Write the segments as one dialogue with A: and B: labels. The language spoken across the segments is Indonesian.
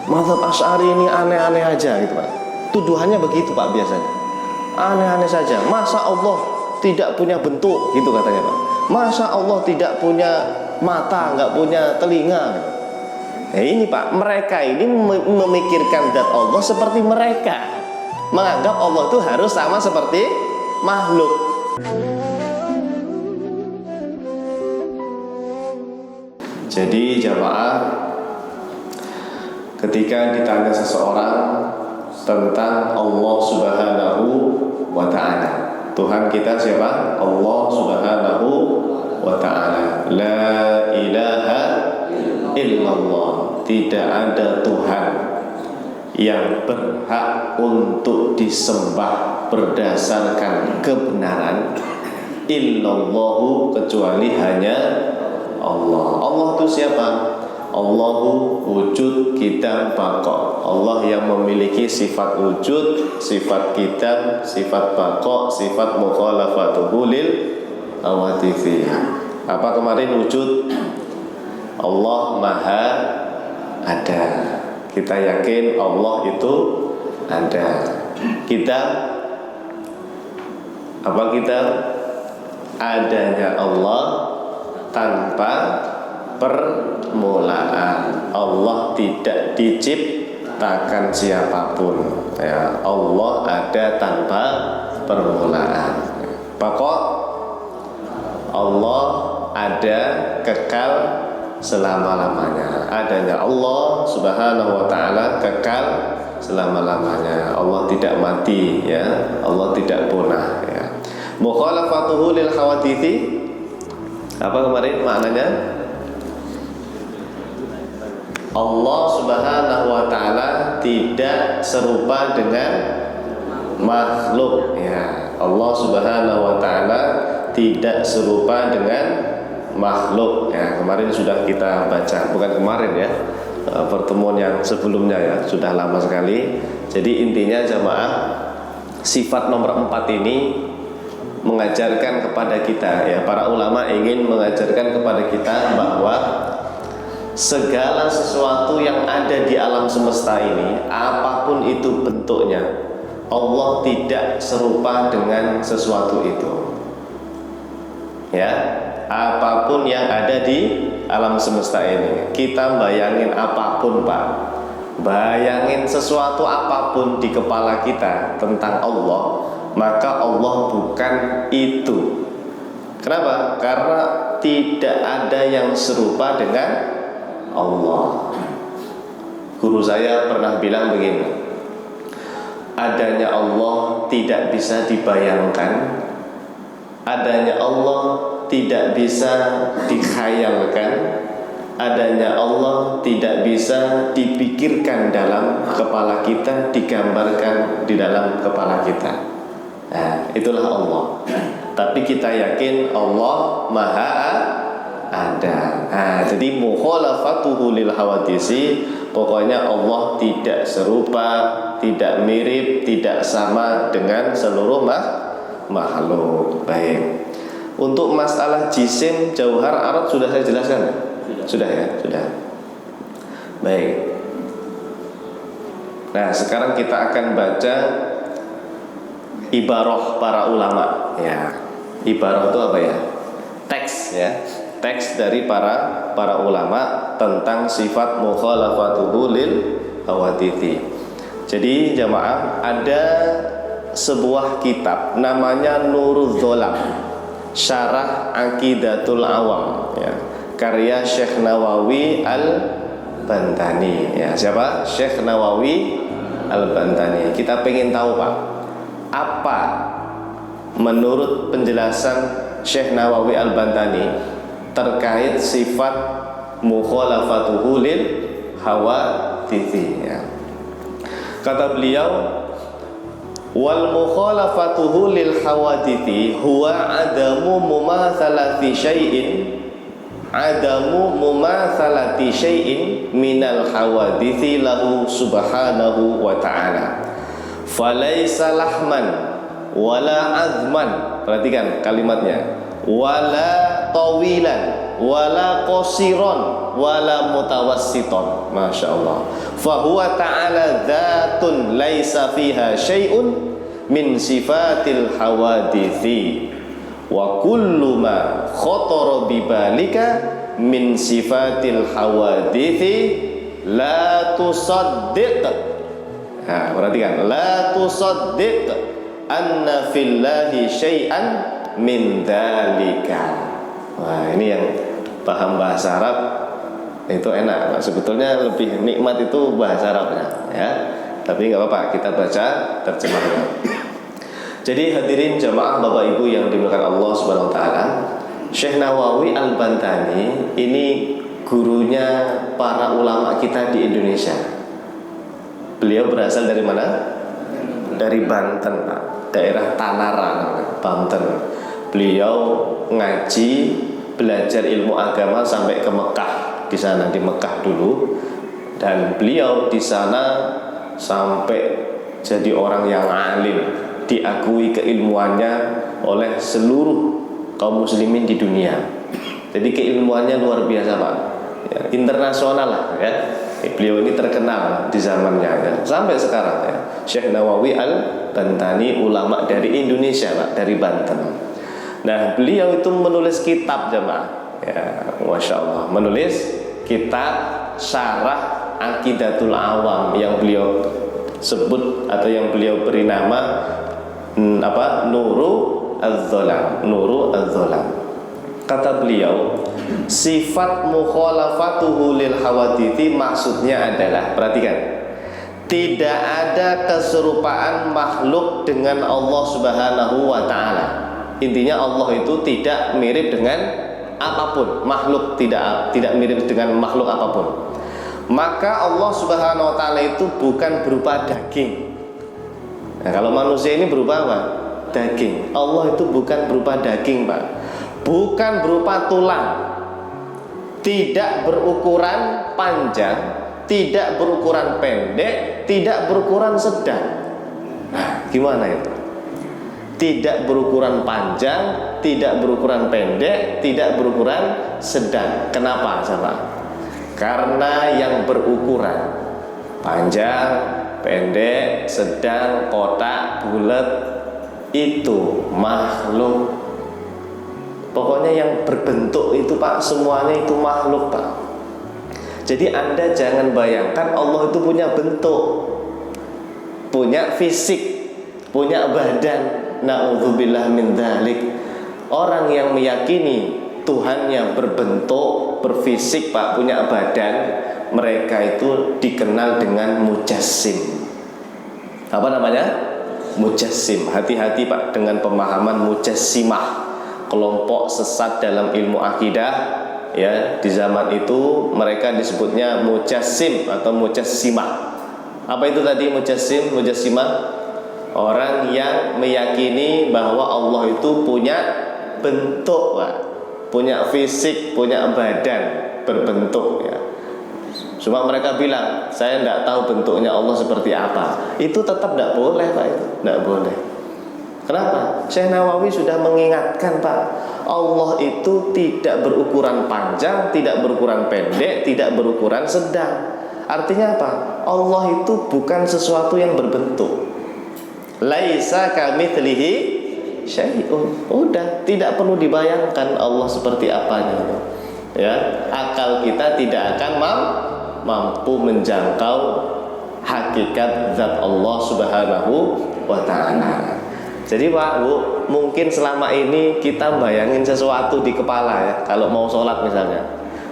A: mazhab Asy'ari ini aneh-aneh aja gitu Pak. Tuduhannya begitu Pak biasanya. Aneh-aneh saja. Masa Allah tidak punya bentuk gitu katanya Pak. Masa Allah tidak punya mata, nggak punya telinga gitu. Nah ini Pak, mereka ini memikirkan zat Allah seperti mereka menganggap Allah itu harus sama seperti makhluk. Jadi jamaah, ketika ditanya seseorang tentang Allah Subhanahu wa ta'ala, Tuhan kita siapa? Allah Subhanahu wa ta'ala. La ilaha illallah. Tidak ada Tuhan yang berhak untuk disembah berdasarkan kebenaran illallahu, kecuali hanya Allah. Allah itu siapa? Allahu wujud kitam baqa. Allah yang memiliki sifat wujud, sifat kitam, sifat baqa, sifat mukhalafatuhu lil awatifi. Apa kemarin wujud? Allah maha ada. Kita yakin Allah itu ada. Kita apa? Kita adanya Allah tanpa permulaan. Allah tidak diciptakan siapapun ya. Allah ada tanpa permulaan. Pokok Allah ada kekal selama-lamanya. Adanya Allah Subhanahu wa ta'ala kekal selama-lamanya. Allah tidak mati ya. Allah tidak punah ya. Mukhalafatuhu lil hawadithi, apa kemarin maknanya? Allah Subhanahu wa ta'ala tidak serupa dengan makhluk ya. Allah Subhanahu wa ta'ala tidak serupa dengan makhluk ya. Kemarin sudah kita baca, bukan kemarin ya, pertemuan yang sebelumnya ya, sudah lama sekali. Jadi intinya jamaah, sifat nomor 4 ini mengajarkan kepada kita ya, para ulama ingin mengajarkan kepada kita bahwa segala sesuatu yang ada di alam semesta ini, apapun itu bentuknya, Allah tidak serupa dengan sesuatu itu ya. Apapun yang ada di alam semesta ini, kita bayangin apapun Pak, bayangin sesuatu apapun di kepala kita tentang Allah, maka Allah bukan itu. Kenapa? Karena tidak ada yang serupa dengan Allah. Guru saya pernah bilang begini, adanya Allah tidak bisa dibayangkan, adanya Allah tidak bisa dikhayalkan, adanya Allah tidak bisa dipikirkan dalam kepala kita, digambarkan di dalam kepala kita. Nah, itulah Allah. Tapi kita yakin Allah maha ada. Nah, jadi mukhalafatuhu lil hawadisi, pokoknya Allah tidak serupa, tidak mirip, tidak sama dengan seluruh makhluk. Baik. Untuk masalah jisim, jauhar, arad sudah saya jelaskan? Sudah ya? Sudah. Baik. Nah, sekarang kita akan baca ibarah para ulama ya. Ibarah itu apa ya? Teks ya. Teks dari para ulama tentang sifat mukhalafatuhu lil hawadithi. Jadi jamaah, ada sebuah kitab namanya Nurul Dzolam, Syarah Aqidatul Awam ya, karya Syekh Nawawi Al-Bantani ya. Siapa? Syekh Nawawi Al-Bantani. Kita pengen tahu Pak, apa menurut penjelasan Syekh Nawawi Al-Bantani terkait sifat mukhalafatuhu lil hawadithi ya. Kata beliau, wal mukhalafatuhu lil hawadithi huwa adamu mumatsalati syai'in, adamu mumatsalati syai'in minal hawadithi lahu subhanahu wa ta'ala, falaysa lahman wala azman. Perhatikan kalimatnya, wala tawilan wala qasiran wala mutawassiton. Masya Allah. Fahuwa ta'ala dzatun laisa fiha syai'un min sifatil hawadithi wa kullu ma khatara bibalika min sifatil hawadithi la tusaddiq. Nah, perhatikan, la tusaddiq anna fillahi syai'an min dzalika. Wah, ini yang paham bahasa Arab itu enak. Sebetulnya lebih nikmat itu bahasa Arabnya, ya. Tapi nggak apa-apa, kita baca terjemahnya. Jadi hadirin jamaah Bapak Ibu yang dimuliakan Allah Subhanahu wa taala, Syekh Nawawi Al-Bantani ini gurunya para ulama kita di Indonesia. Beliau berasal dari mana? Dari Banten, Pak. Daerah Tanara, Banten. Beliau ngaji, belajar ilmu agama sampai ke Mekah. Di sana, di Mekah dulu. Dan beliau di sana sampai jadi orang yang alim, diakui keilmuannya oleh seluruh kaum muslimin di dunia. Jadi keilmuannya luar biasa, Pak, ya, internasional lah, ya. Beliau ini terkenal di zamannya, ya, sampai sekarang, ya. Syekh Nawawi Al-Bantani, ulama dari Indonesia, Pak, dari Banten. Nah, beliau itu menulis kitab, jemaah, ya, masya Allah, menulis kitab syarah Aqidatul Awam yang beliau sebut atau yang beliau beri nama Nuru Az-Zolam. Nuru Az-Zolam. Kata beliau, sifat mukhalafatuhu lil hawadithi maksudnya adalah, perhatikan, tidak ada keserupaan makhluk dengan Allah Subhanahu wa taala. Intinya Allah itu tidak mirip dengan apapun, makhluk tidak mirip dengan makhluk apapun. Maka Allah Subhanahu wa taala itu bukan berupa daging. Nah, kalau manusia ini berupa apa? Daging. Allah itu bukan berupa daging, Pak. Bukan berupa tulang. Tidak berukuran panjang, tidak berukuran pendek, tidak berukuran sedang. Nah, gimana itu? Tidak berukuran panjang, tidak berukuran pendek, tidak berukuran sedang. Kenapa, sahabat? Karena yang berukuran panjang, pendek, sedang, kotak, bulat itu makhluk. Pokoknya yang berbentuk itu, Pak, semuanya itu makhluk, Pak. Jadi Anda jangan bayangkan Allah itu punya bentuk, punya fisik, punya badan. Na'udzubillah min dzalik. Orang yang meyakini Tuhannya berbentuk, berfisik, Pak, punya badan, mereka itu dikenal dengan mujassim. Apa namanya? Mujassim. Hati-hati, Pak, dengan pemahaman mujassimah, kelompok sesat dalam ilmu akidah, ya. Di zaman itu mereka disebutnya mujassim atau mujassimah. Apa itu tadi mujassim, mujassimah? Orang yang meyakini bahwa Allah itu punya bentuk, Pak, punya fisik, punya badan berbentuk, ya. Cuma mereka bilang, saya tidak tahu bentuknya Allah seperti apa. Itu tetap tidak boleh, Pak, itu tidak boleh. Kenapa? Syekh Nawawi sudah mengingatkan, Pak, Allah itu tidak berukuran panjang, tidak berukuran pendek, tidak berukuran sedang. Artinya apa? Allah itu bukan sesuatu yang berbentuk. Laisa kamitslihi syai'un. Udah, tidak perlu dibayangkan Allah seperti apanya, ya. Akal kita tidak akan mampu menjangkau hakikat zat Allah Subhanahu wa ta'ala. Jadi, Pak, Bu, mungkin selama ini kita bayangin sesuatu di kepala, ya. Kalau mau sholat misalnya,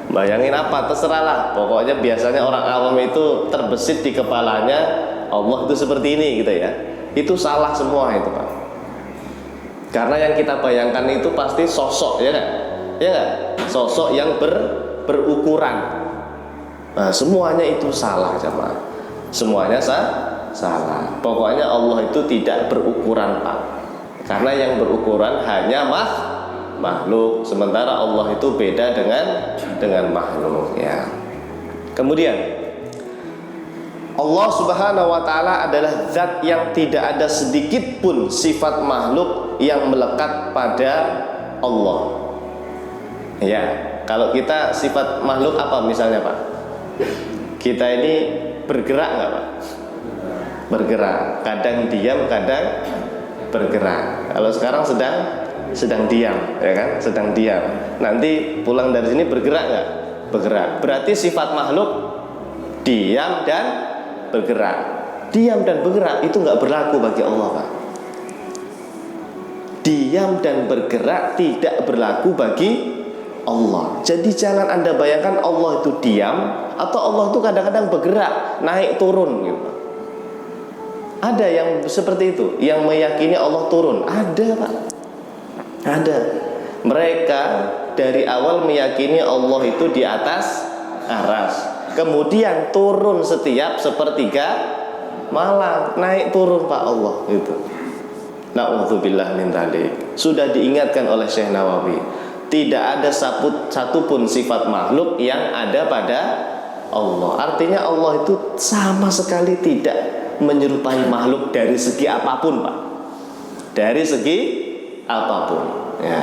A: bayangin apa, terserahlah. Pokoknya biasanya orang awam itu terbesit di kepalanya Allah itu seperti ini, gitu, ya. Itu salah semua itu, Pak. Karena yang kita bayangkan itu pasti sosok, ya kan? Ya kan? Sosok yang berukuran. Nah, semuanya itu salah, jemaah. Semuanya salah. Pokoknya Allah itu tidak berukuran, Pak. Karena yang berukuran hanya makhluk. Sementara Allah itu beda dengan makhluk, ya. Kemudian Allah Subhanahu wa ta'ala adalah zat yang tidak ada sedikit pun sifat makhluk yang melekat pada Allah, ya. Kalau kita sifat makhluk apa misalnya Pak? Kita ini bergerak nggak Pak? Bergerak. Kadang diam, kadang bergerak. Kalau sekarang sedang diam, ya kan? Sedang diam. Nanti pulang dari sini bergerak nggak? Bergerak. Berarti sifat makhluk diam dan bergerak. Diam dan bergerak itu nggak berlaku bagi Allah Pak. Diam dan bergerak tidak berlaku bagi Allah. Jadi jangan Anda bayangkan Allah itu diam atau Allah itu kadang-kadang bergerak, naik turun gitu. Ada yang seperti itu, yang meyakini Allah turun. Ada Pak. Ada. Mereka dari awal meyakini Allah itu di atas aras. Kemudian turun setiap sepertiga malam, naik turun Pak Allah gitu. Na'udzubillah min dzalik. Sudah diingatkan oleh Syekh Nawawi, tidak ada satupun sifat makhluk yang ada pada Allah. Artinya Allah itu sama sekali tidak menyerupai makhluk dari segi apapun Pak. Dari segi apapun ya.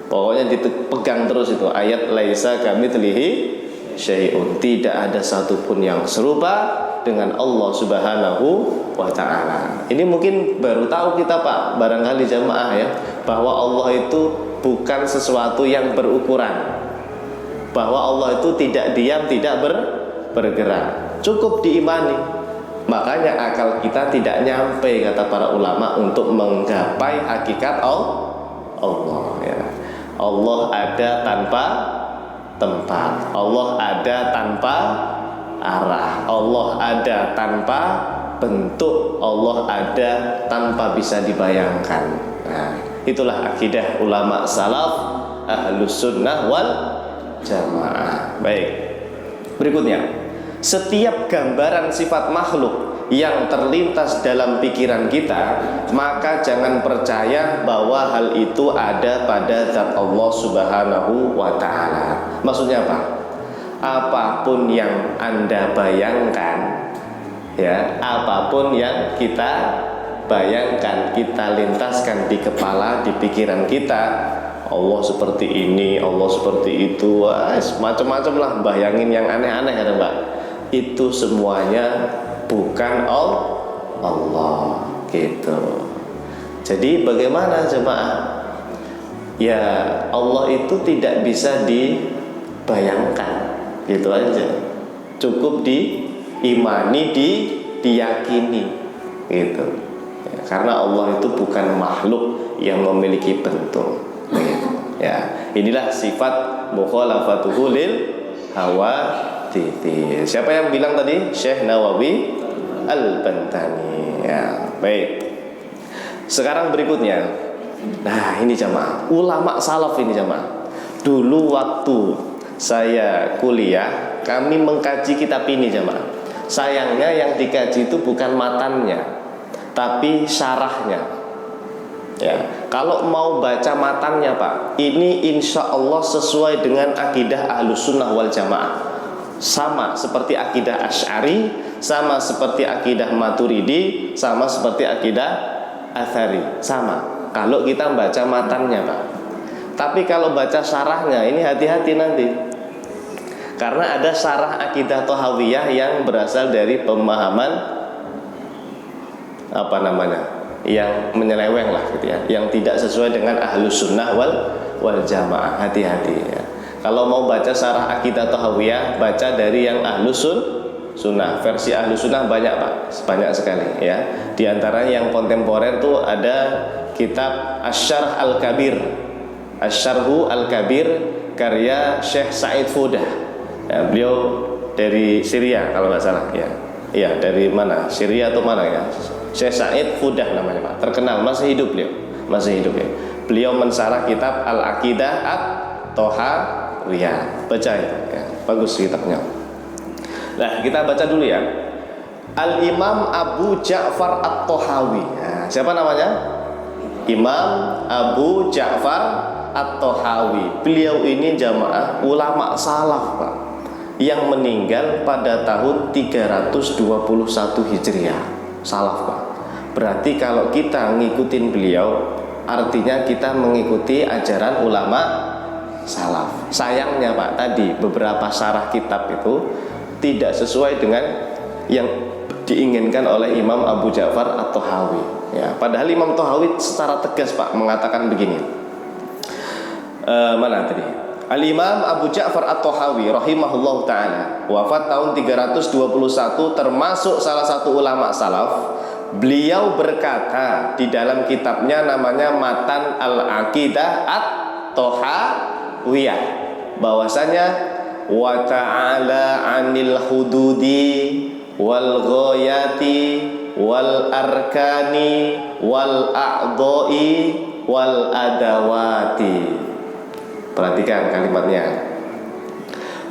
A: Pokoknya dipegang terus itu ayat laisa kamitslihi syai'un. Tidak ada satupun yang serupa dengan Allah Subhanahu wa ta'ala. Ini mungkin baru tahu kita Pak, barangkali jamaah ya, bahwa Allah itu bukan sesuatu yang berukuran, bahwa Allah itu tidak diam, tidak bergerak. Cukup diimani. Makanya akal kita tidak nyampe, kata para ulama, untuk menggapai hakikat Allah ya. Allah ada tanpa tempat, Allah ada tanpa arah, Allah ada tanpa bentuk, Allah ada tanpa bisa dibayangkan. Nah, itulah akidah ulama salaf ahlus sunnah wal jamaah. Baik, berikutnya, setiap gambaran sifat makhluk yang terlintas dalam pikiran kita, maka jangan percaya bahwa hal itu ada pada zat Allah Subhanahu wa ta'ala. Maksudnya apa? Apapun yang Anda bayangkan ya, apapun yang kita bayangkan, kita lintaskan di kepala, di pikiran kita, Allah seperti ini, Allah seperti itu, macam-macam lah, bayangin yang aneh-aneh ya Mbak. Itu semuanya bukan Allah gitu. Jadi bagaimana jemaah? Ya Allah itu tidak bisa dibayangkan, gitu aja. Cukup diimani, diyakini gitu ya, karena Allah itu bukan makhluk yang memiliki bentuk gitu. Ya, inilah sifat mukhalafatuhu lil hawa titi. Siapa yang bilang tadi? Syekh Nawawi Al-Bantani ya. Baik, sekarang berikutnya. Nah ini jamaah, ulama salaf ini jamaah. Dulu waktu saya kuliah, kami mengkaji kitab ini jamaah. Sayangnya yang dikaji itu bukan matannya, tapi syarahnya. Ya, kalau mau baca matannya Pak, ini insya Allah sesuai dengan akidah Ahlus Sunnah wal Jamaah. Sama seperti akidah Asy'ari, sama seperti akidah Maturidi, sama seperti akidah Atsari. Sama. Kalau kita baca matannya Pak. Tapi kalau baca syarahnya, ini hati-hati nanti. Karena ada syarah akidah Thahawiyah yang berasal dari pemahaman apa namanya, yang menyeleweng lah gitu ya, yang tidak sesuai dengan Ahlus Sunnah wal Jamaah. Hati-hati ya. Kalau mau baca syarah akidah Thahawiyah, baca dari yang Ahlus Sunnah. Versi Ahlus Sunnah banyak Pak, banyak sekali ya. Di antaranya yang kontemporer tuh ada kitab Asy-Syarh Al-Kabir, Asy-Syarhu Al-Kabir karya Syekh Said Fudah ya, beliau dari Syria kalau nggak salah ya. Iya, dari mana? Syria atau mana ya? Syekh Said Fudah namanya Pak. Terkenal, masih hidup beliau. Masih hidup ya. Beliau mensarah kitab Al-Aqidah At-Thahawiyah. Baca itu ya. Bagus kitabnya. Nah, kita baca dulu ya. Al-Imam Abu Ja'far At-Thahawi. Nah, siapa namanya? Imam Abu Ja'far At-Thahawi. Beliau ini jamaah ulama salaf Pak, yang meninggal pada tahun 321 Hijriah. Salaf Pak. Berarti kalau kita ngikutin beliau, artinya kita mengikuti ajaran ulama salaf. Sayangnya Pak, tadi beberapa syarah kitab itu tidak sesuai dengan yang diinginkan oleh Imam Abu Ja'far At-Tahawi. Ya, padahal Imam Tahawi secara tegas Pak mengatakan begini. Mana tadi? Al-Imam Abu Ja'far At-Tahawi rahimahullah ta'ala wafat tahun 321, termasuk salah satu ulama salaf. Beliau berkata di dalam kitabnya namanya Matan Al-Aqidah At-Tahawiyah, bahwasanya wa ta'ala 'anil hududi wal ghayati wal arkani wal a'dha'i wal adawati. Perhatikan kalimatnya.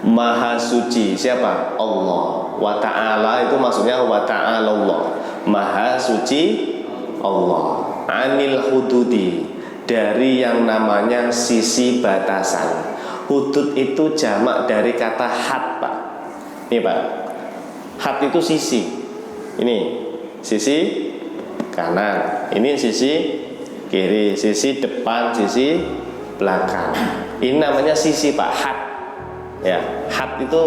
A: Maha suci siapa? Allah. Wa ta'ala itu maksudnya wa ta'ala Allah. Maha suci Allah. Anil hududi, dari yang namanya sisi batasan. Hudud itu jamak dari kata had Pak. Ini Pak, had itu sisi. Ini sisi kanan, ini sisi kiri, sisi depan, sisi belakang. Ini namanya sisi Pak, had. Ya, had itu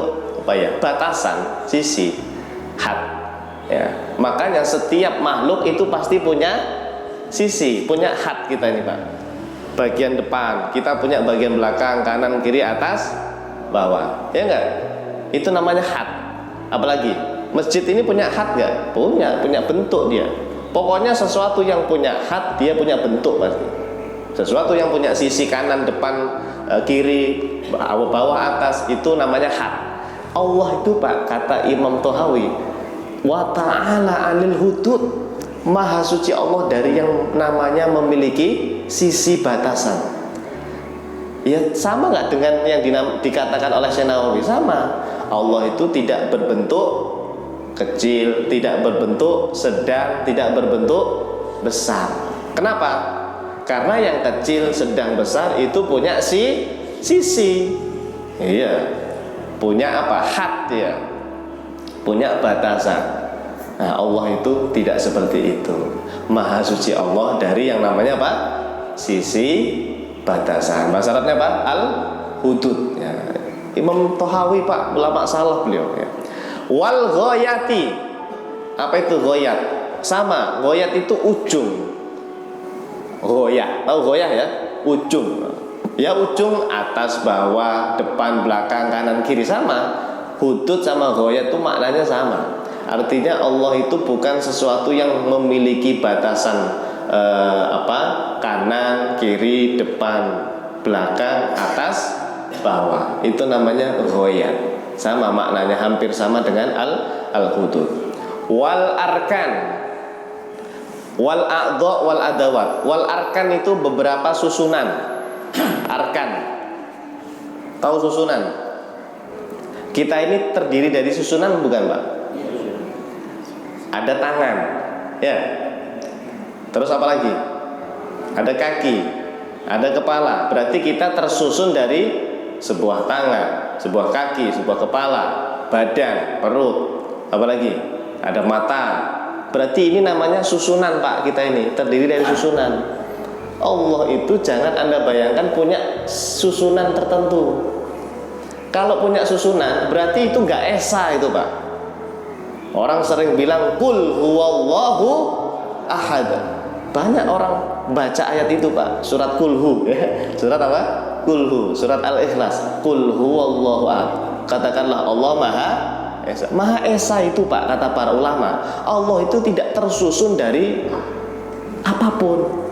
A: apa ya? Batasan, sisi, had. Ya, makanya setiap makhluk itu pasti punya sisi, punya had kita ini Pak. Bagian depan, kita punya bagian belakang, kanan, kiri, atas, bawah. Ya enggak? Itu namanya had. Apalagi masjid ini punya had enggak? Punya bentuk dia. Pokoknya sesuatu yang punya had dia punya bentuk pasti. Sesuatu yang punya sisi kanan, depan, kiri, bawah, atas, itu namanya had. Allah itu Pak, kata Imam Tahawi, wa ta'ala 'anil hudud, maha suci Allah dari yang namanya memiliki sisi batasan. Ya sama nggak dengan yang dikatakan oleh Syekh Nawawi? Sama. Allah itu tidak berbentuk kecil, tidak berbentuk sedang, tidak berbentuk besar. Kenapa? Karena yang kecil, sedang, besar itu punya sisi. Iya. Punya apa? Had ya. Punya batasan. Nah, Allah itu tidak seperti itu. Maha suci Allah dari yang namanya apa? Sisi batasan. Bahasa Arabnya apa? Al-hudud ya. Imam Tahawi Pak, ulama salaf beliau ya. Wal ghayati. Apa itu ghayat? Sama, ghayat itu ujung. Ghayah, tahu ghayah ya? Ujung. Ya ujung, atas, bawah, depan, belakang, kanan, kiri, sama. Hudud sama ghayat itu maknanya sama. Artinya Allah itu bukan sesuatu yang memiliki batasan kanan, kiri, depan, belakang, atas, bawah. Itu namanya ghayat. Sama maknanya, hampir sama dengan al-hudud. Wal arkan, wal a'dha wal adawat. Wal arkan itu beberapa susunan. Arkan, tahu susunan? Kita ini terdiri dari susunan bukan Pak? Ada tangan, ya. Terus apa lagi? Ada kaki, ada kepala. Berarti kita tersusun dari sebuah tangan, sebuah kaki, sebuah kepala, badan, perut. Apa lagi? Ada mata. Berarti ini namanya susunan Pak, kita ini terdiri dari susunan. Allah itu jangan Anda bayangkan punya susunan tertentu. Kalau punya susunan berarti itu nggak esa itu Pak. Orang sering bilang qul huwallahu ahad. Banyak orang baca ayat itu Pak, surat kulhu ya. Surat apa? Kulhu, surat Al-Ikhlas. Qul huwallahu ahad. Katakanlah Allah Maha Esa. Maha Esa itu Pak, kata para ulama, Allah itu tidak tersusun dari apapun.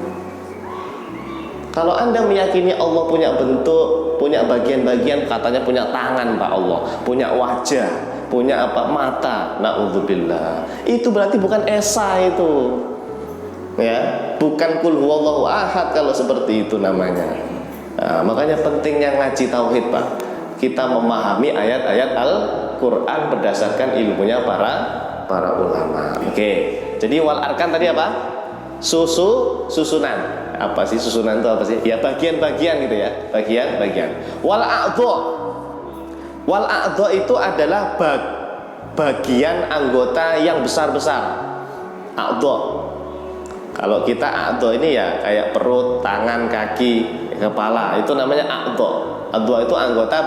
A: Kalau Anda meyakini Allah punya bentuk, punya bagian-bagian, katanya punya tangan Pak Allah, punya wajah, punya apa? Mata, na'udzubillah. Itu berarti bukan esa itu. Ya, bukan qul huwallahu ahad kalau seperti itu namanya. Nah, makanya pentingnya ngaji tauhid Pak. Kita memahami ayat-ayat Al-Qur'an berdasarkan ilmunya para ulama. Oke. Jadi wal arkan tadi apa? Susunan. Apa sih susunan itu apa sih? Ya bagian-bagian gitu ya, bagian-bagian. Wal a'dha itu adalah bagian anggota yang besar-besar. A'dha. Kalau kita a'dha ini ya kayak perut, tangan, kaki, kepala, itu namanya a'dha. Adwa itu anggota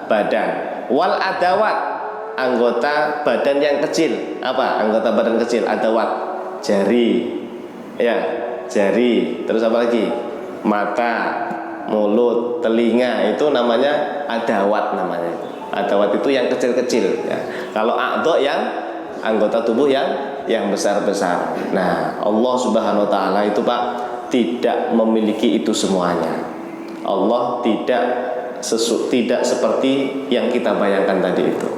A: badan. Wal adawat, anggota badan yang kecil. Apa anggota badan kecil? Adawat, jari, ya, jari. Terus apa lagi? Mata, mulut, telinga, itu namanya adawat namanya. Adawat itu yang kecil-kecil. Ya. Kalau a'dha yang anggota tubuh yang besar-besar. Nah, Allah Subhanahu wa taala itu Pak tidak memiliki itu semuanya. Allah tidak seperti yang kita bayangkan tadi itu.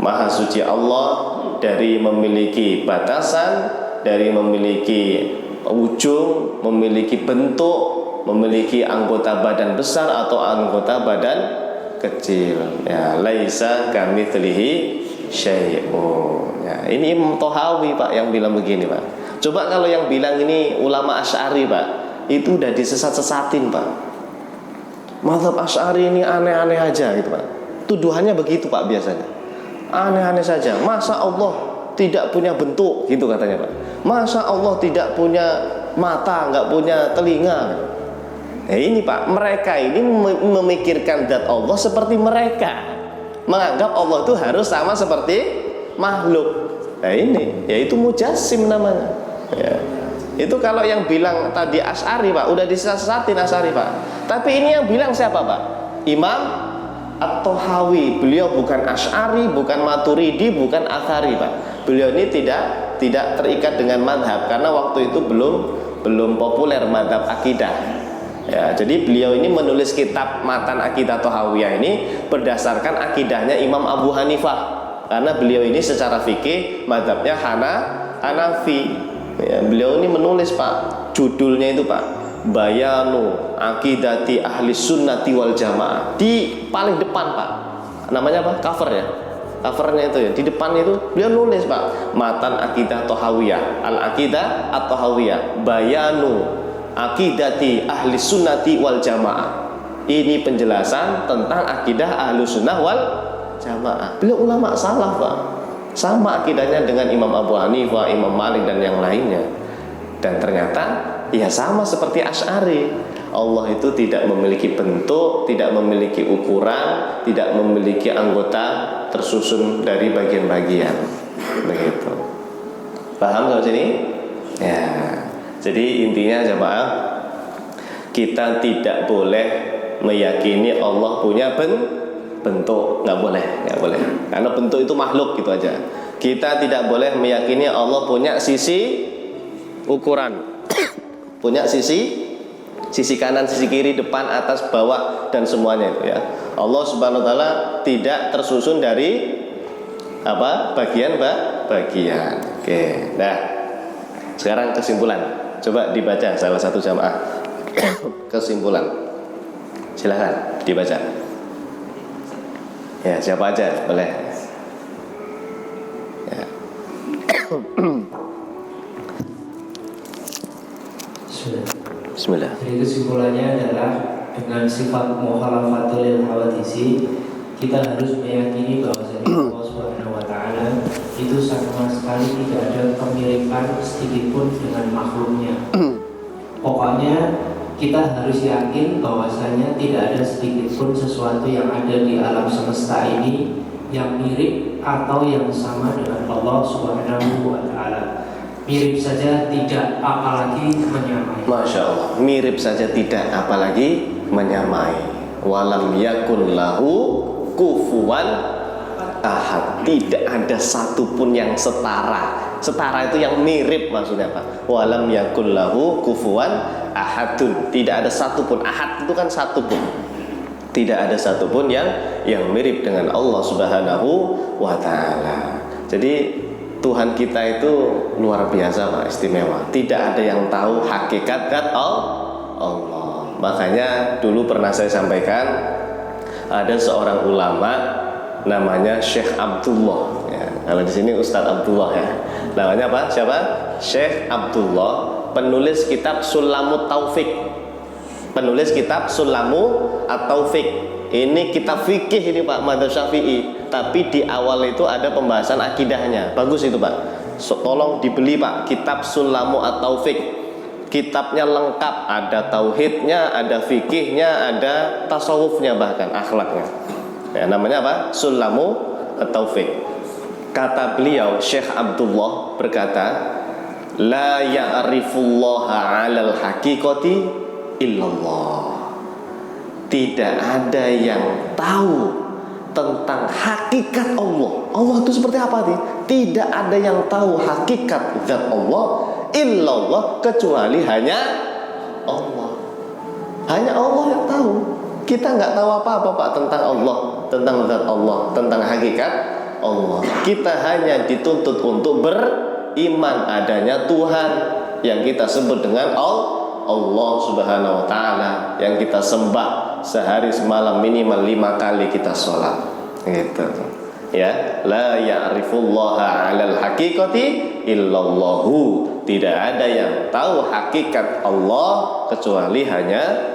A: Maha suci Allah dari memiliki batasan, dari memiliki ujung, memiliki bentuk, memiliki anggota badan besar atau anggota badan kecil. Ya, laisa kamitslihi syai'un. Ya, ini Imam Thahawi Pak yang bilang begini Pak. Coba kalau yang bilang ini ulama Asy'ari Pak, itu udah disesat-sesatin Pak. Mazhab Asy'ari ini aneh-aneh aja gitu Pak. Tuduhannya begitu Pak biasanya. Aneh-aneh saja. Masa Allah tidak punya bentuk gitu katanya Pak. Masa Allah tidak punya mata, nggak punya telinga. Nah ini Pak, mereka ini memikirkan zat Allah seperti mereka menganggap Allah itu harus sama seperti makhluk. Nah ini, yaitu mujassim namanya. Ya. Itu kalau yang bilang tadi Asy'ari Pak, udah disesatin Asy'ari Pak. Tapi ini yang bilang siapa Pak? Imam At-Thahawi. Beliau bukan Asy'ari, bukan Maturidi, bukan Athari Pak. Beliau ini tidak terikat dengan madhab karena waktu itu belum populer madhab akidah. Ya, jadi beliau ini menulis kitab Matan Aqidah Thahawiyah ini berdasarkan akidahnya Imam Abu Hanifah. Karena beliau ini secara fikih madhabnya Hanafi. Ya, beliau ini menulis Pak, judulnya itu Pak, Bayanu Aqidati Ahli Sunnati wal Jamaah. Di paling depan Pak, namanya apa? Cover ya. Covernya itu ya, di depan itu beliau nulis Pak, Matan Aqidah Thahawiyah, Al-Aqidah At-Thahawiyah, Bayanu Aqidati Ahli Sunnati wal Jamaah. Ini penjelasan tentang akidah Ahlu Sunnah wal Jamaah. Beliau ulama salaf Pak, sama akidahnya dengan Imam Abu Hanifah, Imam Malik dan yang lainnya. Dan ternyata ya sama seperti Asy'ari. Allah itu tidak memiliki bentuk, tidak memiliki ukuran, tidak memiliki anggota tersusun dari bagian-bagian. Begitu. Paham kalau sini? Ya. Jadi intinya jemaah, kita tidak boleh meyakini Allah punya bentuk, nggak boleh. Karena bentuk itu makhluk gitu aja. Kita tidak boleh meyakini Allah punya sisi ukuran, punya sisi kanan, sisi kiri, depan, atas, bawah dan semuanya itu ya. Allah Subhanahu wa taala tidak tersusun dari apa? Bagian. Oke. Nah, sekarang kesimpulan. Coba dibaca salah satu jamaah kesimpulan. Silahkan dibaca. Ya, siapa aja boleh. Ya. Bismillah.
B: Jadi kesimpulannya adalah dengan sifat mukhalafatul hawadisi, kita harus meyakini bahwasanya Allah Subhanahu wa taala itu sama sekali tidak ada kemiripan sedikit pun dengan makhluknya. Pokoknya kita harus yakin bahwasanya tidak ada sedikit pun sesuatu yang ada di alam semesta ini yang mirip atau yang sama dengan Allah Subhanahu wa taala. Mirip saja tidak, apalagi menyamai.
A: Masya Allah, mirip saja tidak, apalagi menyamai. Walam yakun lahu kufuwan ahad. Tidak ada satupun yang setara. Setara itu yang mirip maksudnya Pak. Walam yakun lahu kufuwan ahadun. Tidak ada satupun. Ahad itu kan satupun. Tidak ada satupun yang mirip dengan Allah Subhanahu wa taala. Jadi Tuhan kita itu luar biasa Pak, istimewa. Tidak ada yang tahu hakikat Allah. Makanya dulu pernah saya sampaikan, ada seorang ulama namanya Syekh Abdullah. Ya, kalau di sini Ustadz Abdullah ya. Namanya apa? Siapa? Syekh Abdullah, penulis kitab Sulamut Taufik. Penulis kitab Sulamu At-Taufik. Ini kitab fikih ini Pak, madzhab Syafi'i. Tapi di awal itu ada pembahasan akidahnya. Bagus itu Pak. Tolong dibeli Pak, kitab Sulamu At-Taufik. kitabnya lengkap, ada tauhidnya, ada fikihnya, ada tasawufnya, bahkan akhlaknya. Ya, namanya apa? Sulamu at-Taufiq. Kata beliau, Syekh Abdullah berkata, la ya'rifullaha 'alal haqiqati illallah. Tidak ada yang tahu tentang hakikat Allah. Allah itu seperti apa nih? Tidak ada yang tahu hakikat zat Allah illallah, kecuali hanya Allah. Hanya Allah yang tahu. Kita nggak tahu apa-apa Pak tentang Allah, tentang zat Allah, tentang hakikat Allah. Kita hanya dituntut untuk beriman adanya Tuhan yang kita sebut dengan Allah Subhanahu wa ta'ala, yang kita sembah sehari semalam minimal 5 kali kita sholat, gitu ya. La ya'rifullaha 'alal haqiqati illallahu. Tidak ada yang tahu hakikat Allah kecuali hanya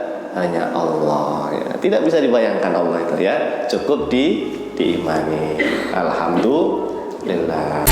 A: Allah ya. Tidak bisa dibayangkan Allah itu ya. Cukup diimani. Alhamdulillah.